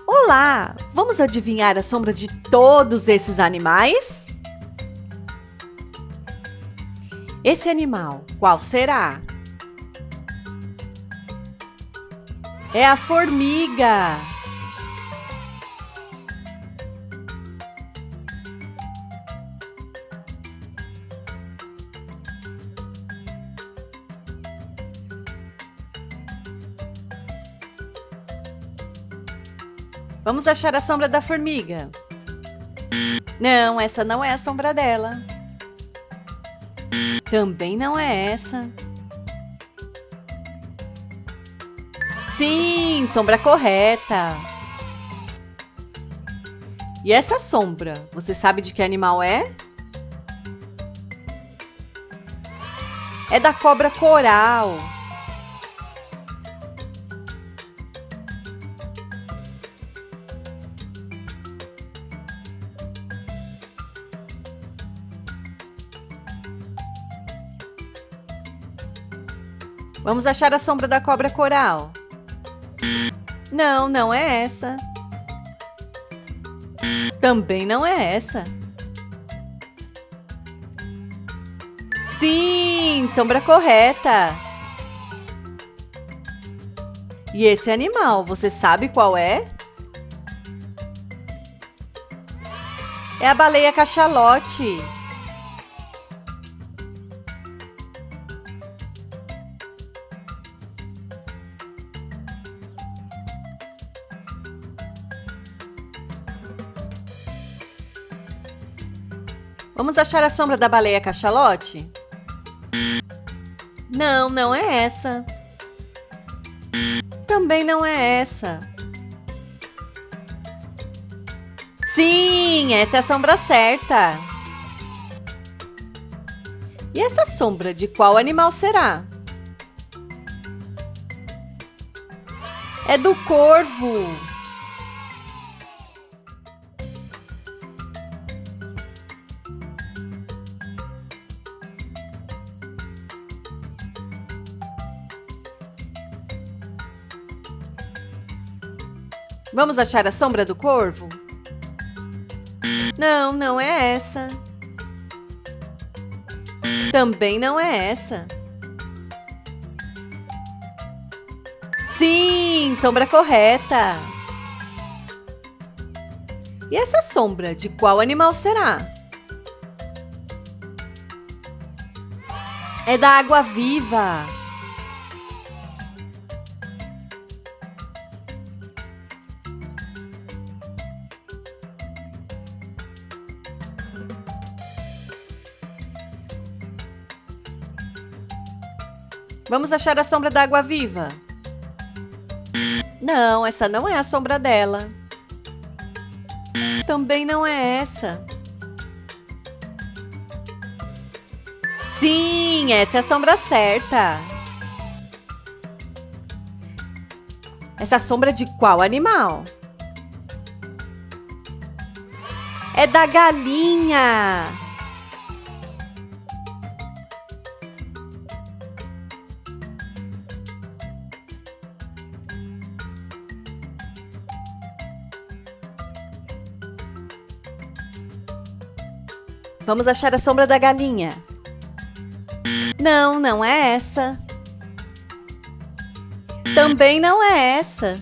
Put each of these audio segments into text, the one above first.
Olá! Vamos adivinhar a sombra de todos esses animais? Esse animal, qual será? É a formiga! Vamos achar a sombra da formiga. Não, essa não é a sombra dela. Também não é essa. Sim, sombra correta. E essa sombra, você sabe de que animal é? É da cobra coral. Vamos achar a sombra da cobra coral. Não, não é essa. Também não é essa. Sim, sombra correta. E esse animal, você sabe qual é? É a baleia cachalote. Vamos achar a sombra da baleia cachalote? Não, não é essa. Também não é essa. Sim, essa é a sombra certa. E essa sombra de qual animal será? É do corvo. Vamos achar a sombra do corvo? Não, não é essa. Também não é essa. Sim, sombra correta. E essa sombra de qual animal será? É da água-viva. Vamos achar a sombra da água-viva? Não, essa não é a sombra dela. Também não é essa. Sim, essa é a sombra certa. Essa sombra de qual animal? É da galinha. Vamos achar a sombra da galinha. Não, não é essa. Também não é essa.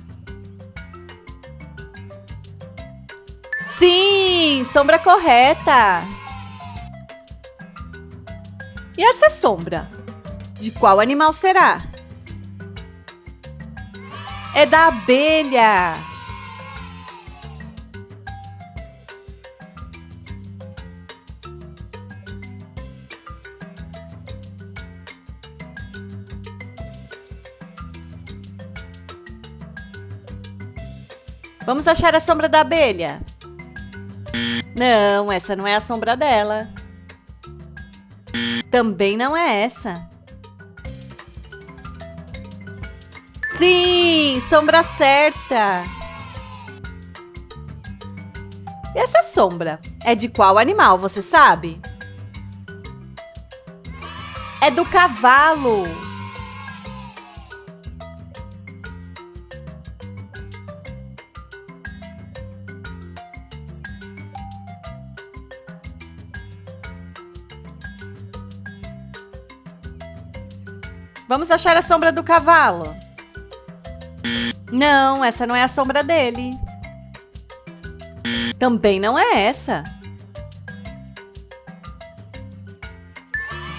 Sim, sombra correta. E essa sombra? De qual animal será? É da abelha. Vamos achar a sombra da abelha? Não, essa não é a sombra dela. Também não é essa. Sim, sombra certa. E essa sombra é de qual animal, você sabe? É do cavalo. Vamos achar a sombra do cavalo. Não, essa não é a sombra dele. Também não é essa.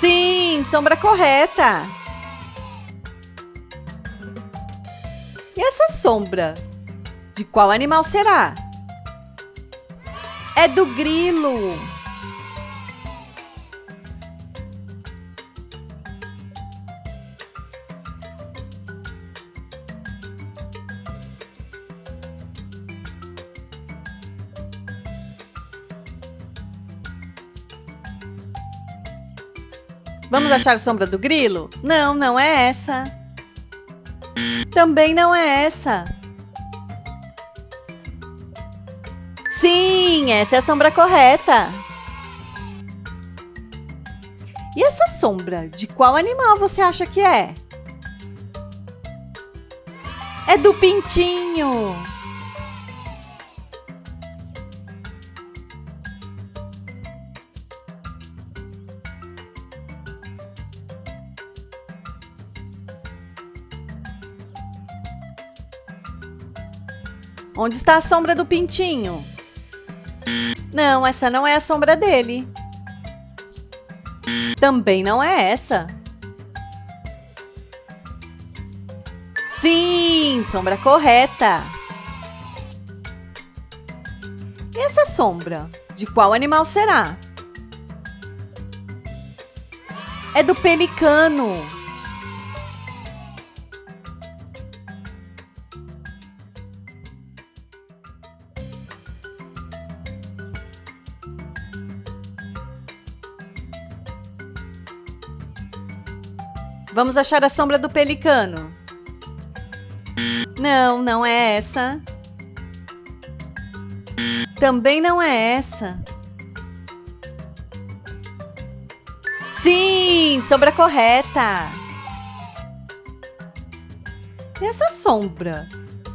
Sim, sombra correta. E essa sombra? De qual animal será? É do grilo. Vamos achar a sombra do grilo? Não, não é essa. Também não é essa. Sim, essa é a sombra correta. E essa sombra, de qual animal você acha que é? É do pintinho. Onde está a sombra do pintinho? Não, essa não é a sombra dele. Também não é essa. Sim, sombra correta. E essa sombra? De qual animal será? É do pelicano. Vamos achar a sombra do pelicano. Não, não é essa. Também não é essa. Sim, sombra correta. E essa sombra?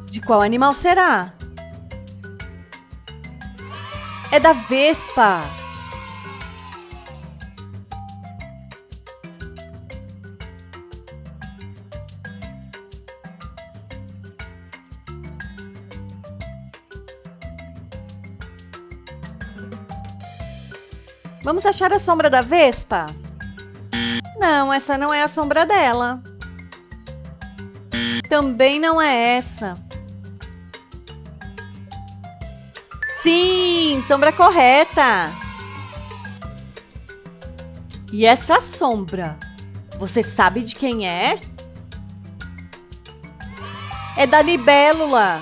De qual animal será? É da vespa. Vamos achar a sombra da vespa? Não, essa não é a sombra dela. Também não é essa. Sim, sombra correta. E essa sombra? Você sabe de quem é? É da libélula.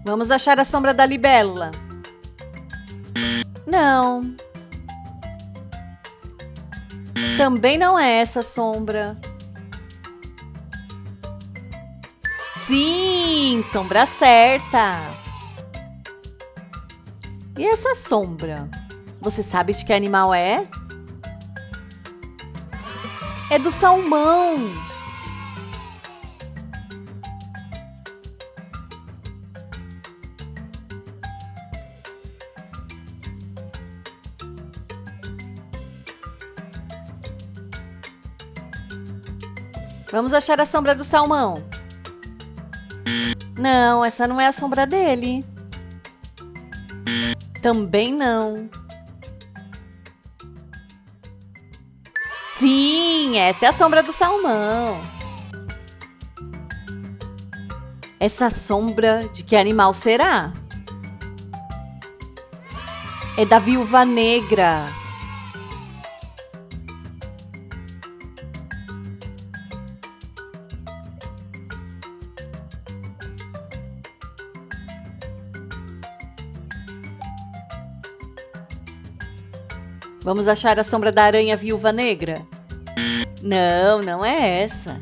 Vamos achar a sombra da libélula. Não. Também não é essa sombra. Sim, sombra certa. E essa sombra? Você sabe de que animal é? É do salmão. Vamos achar a sombra do salmão. Não, essa não é a sombra dele. Também não. Sim, essa é a sombra do salmão. Essa sombra de que animal será? É da viúva negra. Vamos achar a sombra da aranha viúva negra? Não, não é essa.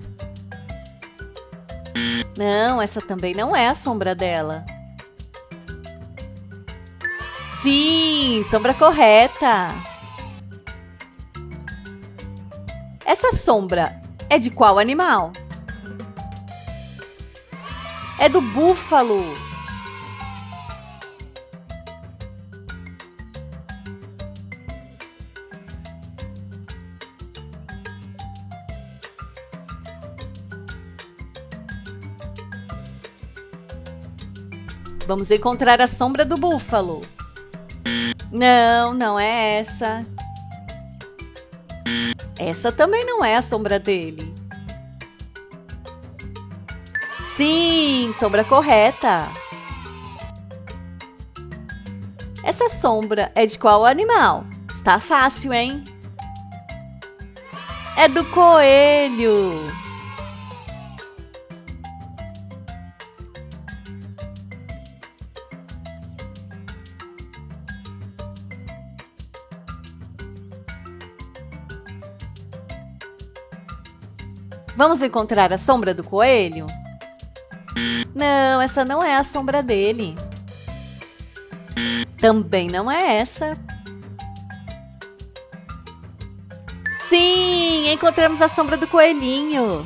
Não, essa também não é a sombra dela. Sim, sombra correta. Essa sombra é de qual animal? É do búfalo. Vamos encontrar a sombra do búfalo. Não, não é essa. Essa também não é a sombra dele. Sim, sombra correta. Essa sombra é de qual animal? Está fácil, hein? É do coelho. Vamos encontrar a sombra do coelho? Não, essa não é a sombra dele. Também não é essa. Sim, encontramos a sombra do coelhinho.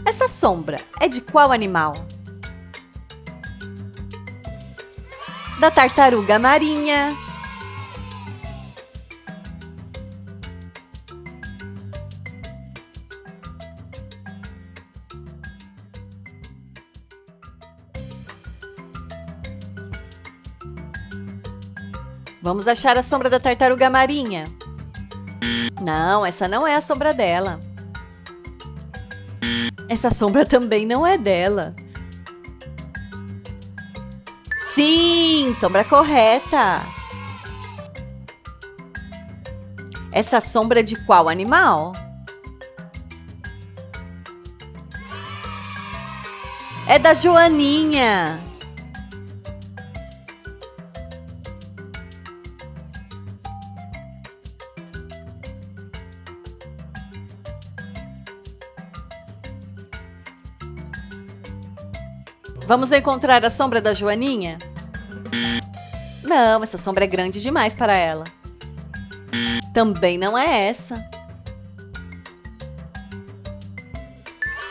Essa sombra é de qual animal? Da tartaruga marinha. Vamos achar a sombra da tartaruga marinha. Não, essa não é a sombra dela. Essa sombra também não é dela. Sim, sombra correta. Essa sombra é de qual animal? É da Joaninha. Vamos encontrar a sombra da Joaninha? Não, essa sombra é grande demais para ela. Também não é essa.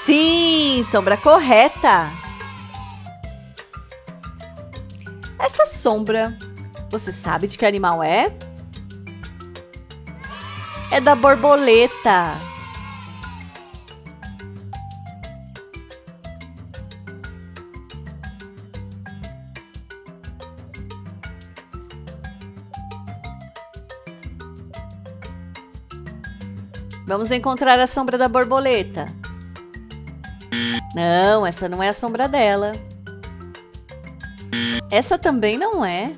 Sim, sombra correta. Essa sombra, você sabe de que animal é? É da borboleta. Vamos encontrar a sombra da borboleta. Não, essa não é a sombra dela. Essa também não é.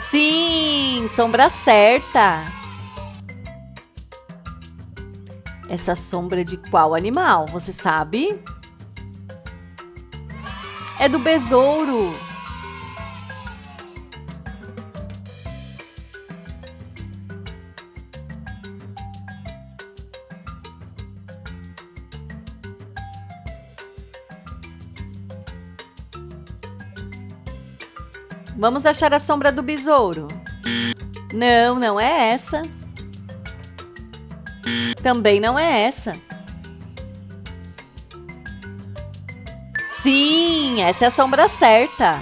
Sim, sombra certa. Essa sombra é de qual animal? Você sabe? É do besouro. Vamos achar a sombra do besouro. Não, não é essa. Também não é essa. Sim, essa é a sombra certa.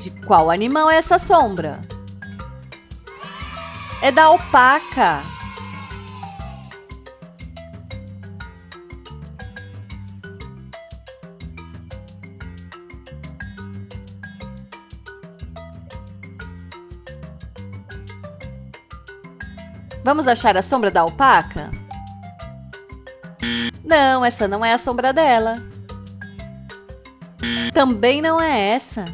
De qual animal é essa sombra? É da alpaca. Vamos achar a sombra da alpaca? Não, essa não é a sombra dela. Também não é essa.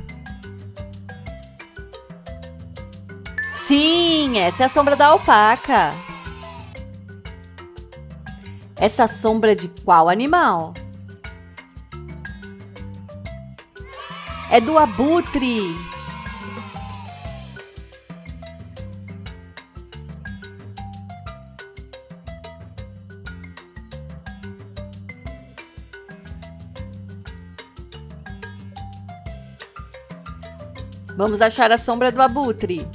Sim, essa é a sombra da alpaca. Essa sombra é de qual animal? É do abutre. Vamos achar a sombra do abutre.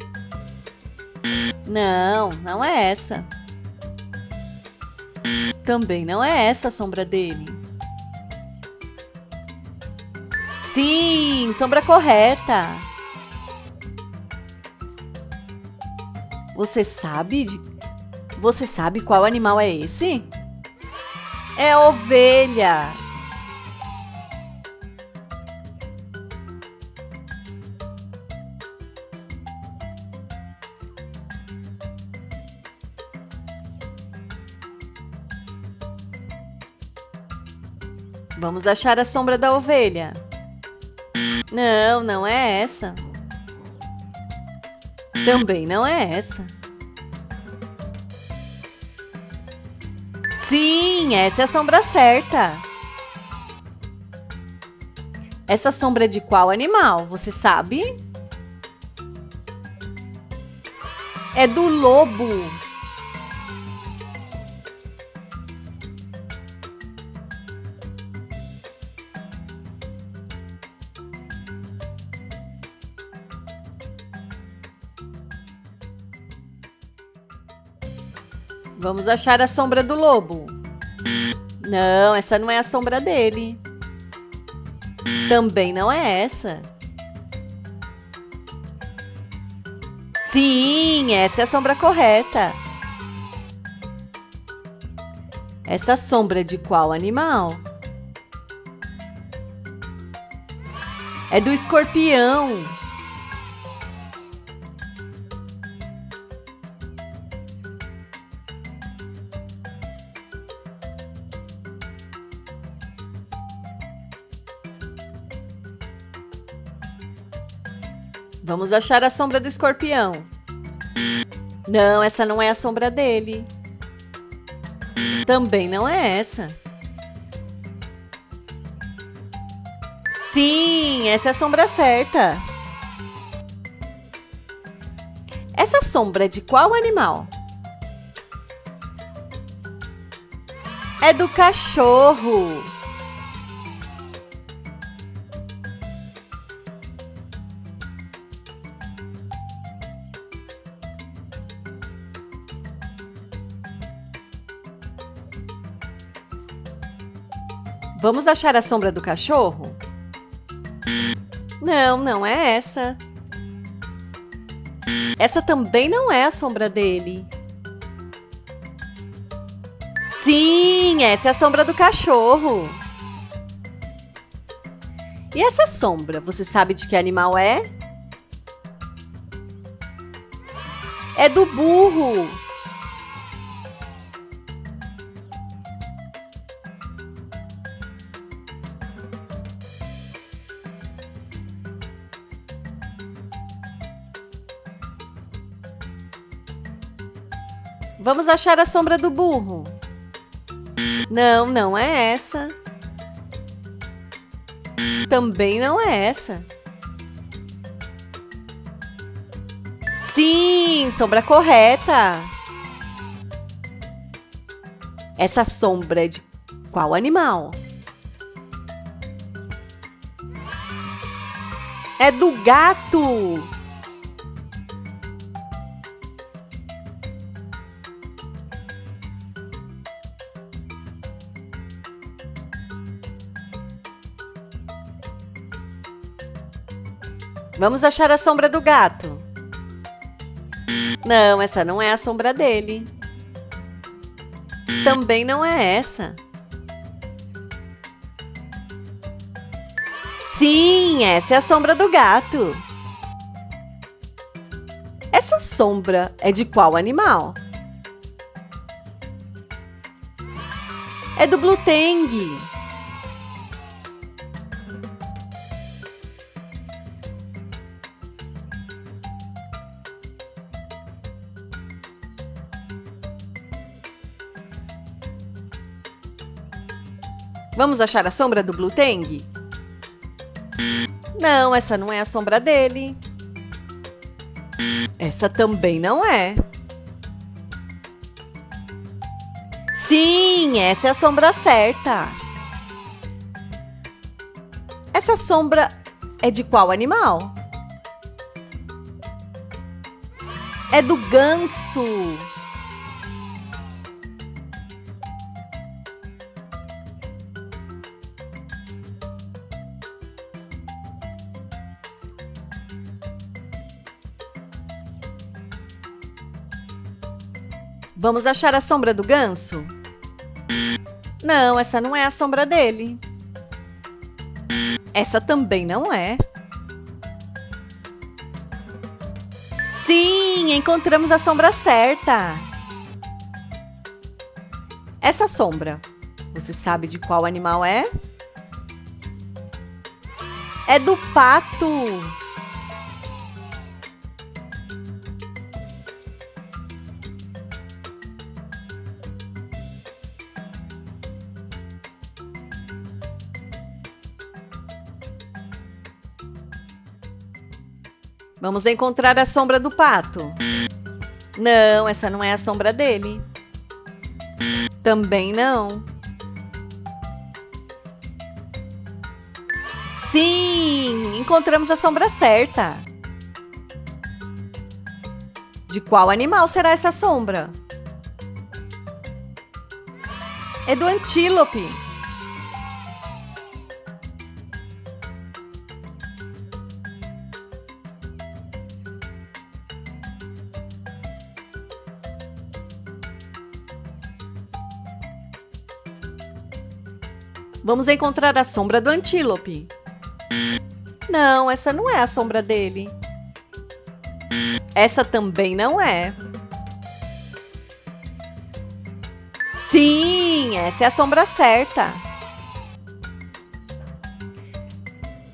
Não, não é essa. Também não é essa a sombra dele. Sim, sombra correta. Você sabe? Você sabe qual animal é esse? É a ovelha. Vamos achar a sombra da ovelha. Não, não é essa. Também não é essa. Sim, essa é a sombra certa. Essa sombra é de qual animal? Você sabe? É do lobo. Vamos achar a sombra do lobo. Não, essa não é a sombra dele. Também não é essa. Sim, essa é a sombra correta. Essa sombra é de qual animal? É do escorpião. Vamos achar a sombra do escorpião. Não, essa não é a sombra dele. Também não é essa. Sim, essa é a sombra certa. Essa sombra é de qual animal? É do cachorro. Vamos achar a sombra do cachorro? Não, não é essa. Essa também não é a sombra dele. Sim, essa é a sombra do cachorro. E essa sombra, você sabe de que animal é? É do burro. Vamos achar a sombra do burro. Não, não é essa. Também não é essa. Sim, sombra correta. Essa sombra é de qual animal? É do gato. Vamos achar a sombra do gato. Não, essa não é a sombra dele. Também não é essa. Sim, essa é a sombra do gato. Essa sombra é de qual animal? É do blue-tang. Vamos achar a sombra do blue-tang? Não, essa não é a sombra dele. Essa também não é. Sim, essa é a sombra certa. Essa sombra é de qual animal? É do ganso. Vamos achar a sombra do ganso? Não, essa não é a sombra dele. Essa também não é. Sim, encontramos a sombra certa. Essa sombra, você sabe de qual animal é? É do pato. Vamos encontrar a sombra do pato. Não, essa não é a sombra dele. Também não. Sim, encontramos a sombra certa. De qual animal será essa sombra? É do antílope. Vamos encontrar a sombra do antílope. Não, essa não é a sombra dele. Essa também não é. Sim, essa é a sombra certa.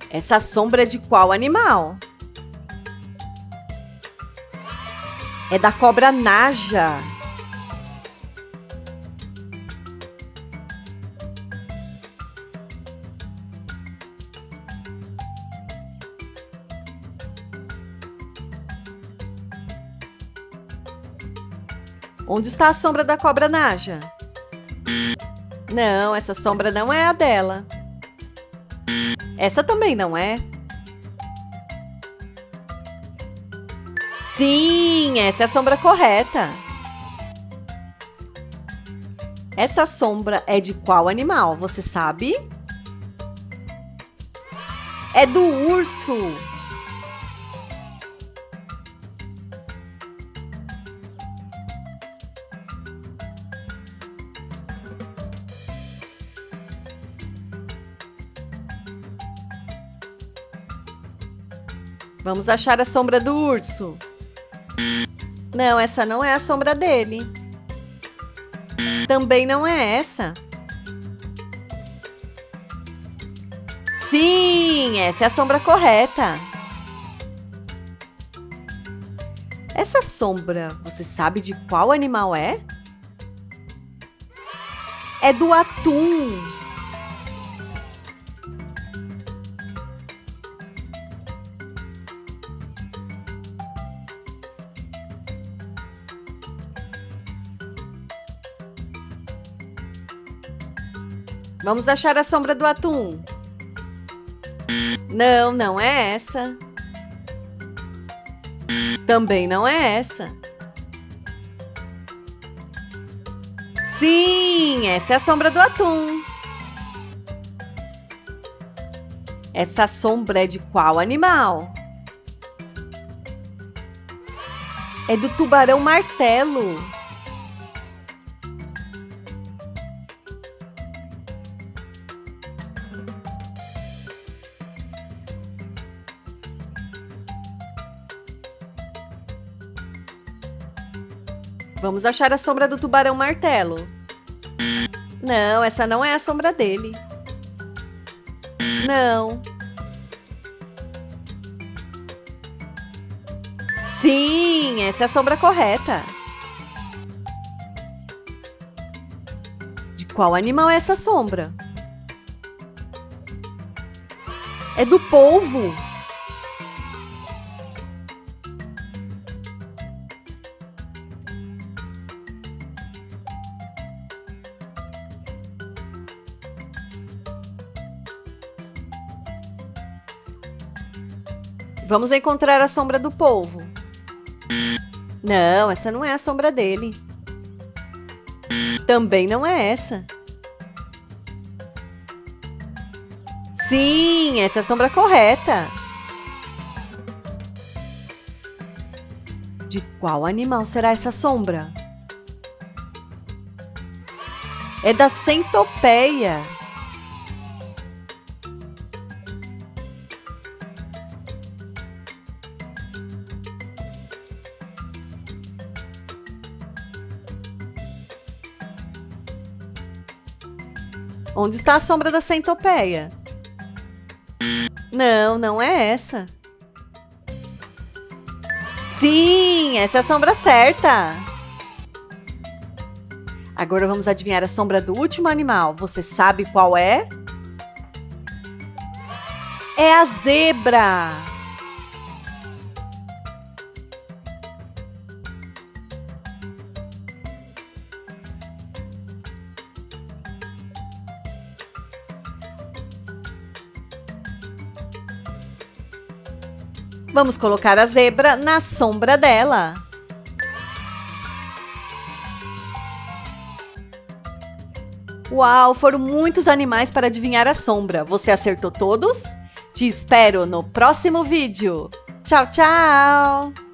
Essa sombra é de qual animal? É da cobra naja. Onde está a sombra da cobra naja? Não, essa sombra não é a dela. Essa também não é. Sim, essa é a sombra correta. Essa sombra é de qual animal, você sabe? É do urso. Vamos achar a sombra do urso. Não, essa não é a sombra dele. Também não é essa. Sim, essa é a sombra correta. Essa sombra, você sabe de qual animal é? É do atum. Vamos achar a sombra do atum. Não, não é essa. Também não é essa. Sim, essa é a sombra do atum. Essa sombra é de qual animal? É do tubarão martelo. Vamos achar a sombra do tubarão martelo. Não, essa não é a sombra dele. Não. Sim, essa é a sombra correta. De qual animal é essa sombra? É do polvo. Vamos encontrar a sombra do polvo. Não, essa não é a sombra dele. Também não é essa. Sim, essa é a sombra correta. De qual animal será essa sombra? É da centopeia. Onde está a sombra da centopeia? Não, não é essa. Sim, essa é a sombra certa. Agora vamos adivinhar a sombra do último animal. Você sabe qual é? É a zebra. Vamos colocar a zebra na sombra dela. Uau, foram muitos animais para adivinhar a sombra. Você acertou todos? Te espero no próximo vídeo. Tchau, tchau!